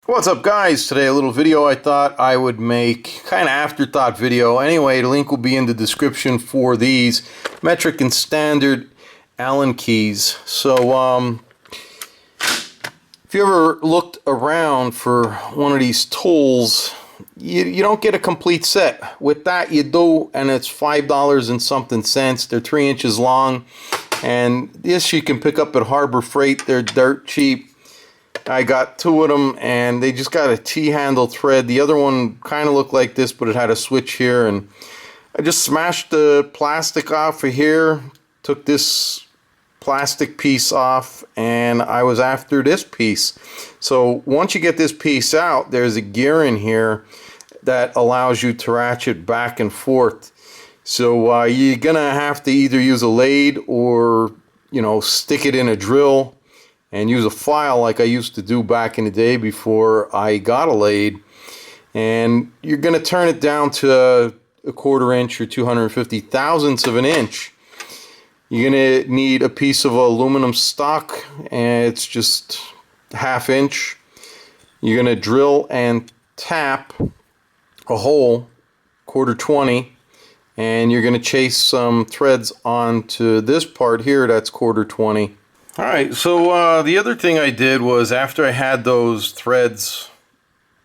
What's up, guys? Today a little video I thought I would make, kind of afterthought video. Anyway, the link will be in the description for these metric and standard Allen keys. So if you ever looked around for one of these tools, you don't get a complete set. With that you do, and it's $5 and something cents. They're 3 inches long, and this you can pick up at Harbor Freight. They're dirt cheap. I got 2 of them, and they just got a T-handle thread. The other one kind of looked like this, but it had a switch here, and I just smashed the plastic off of here, took this plastic piece off, and I was after this piece. So once you get this piece out, there's a gear in here that allows you to ratchet back and forth. So you're gonna have to either use a lathe or, stick it in a drill and use a file like I used to do back in the day before I got a lathe. And you're going to turn it down to a 1/4 inch or 250 thousandths of an inch. You're going to need a piece of aluminum stock, and it's just 1/2 inch. You're going to drill and tap a hole 1/4 20, and you're going to chase some threads onto this part here that's 1/4 20. Alright, so the other thing I did was, after I had those threads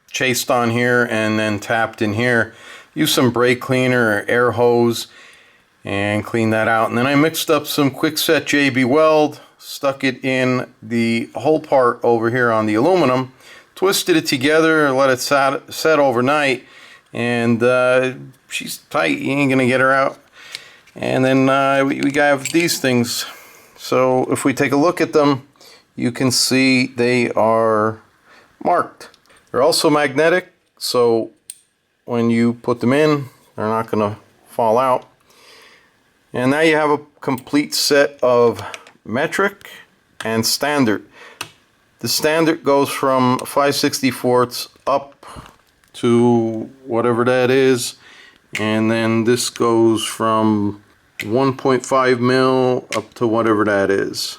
chased on here and then tapped in here, use some brake cleaner or air hose and clean that out. And then I mixed up some quickset JB Weld, stuck it in the whole part over here on the aluminum, twisted it together, let it set overnight, and she's tight. You ain't gonna get her out. And then we have these things. So if we take a look at them, you can see they are marked. They're also magnetic, so when you put them in, they're not going to fall out. And now you have a complete set of metric and standard. The standard goes from 5/64 up to whatever that is, and then this goes from 1.5 mil up to whatever that is.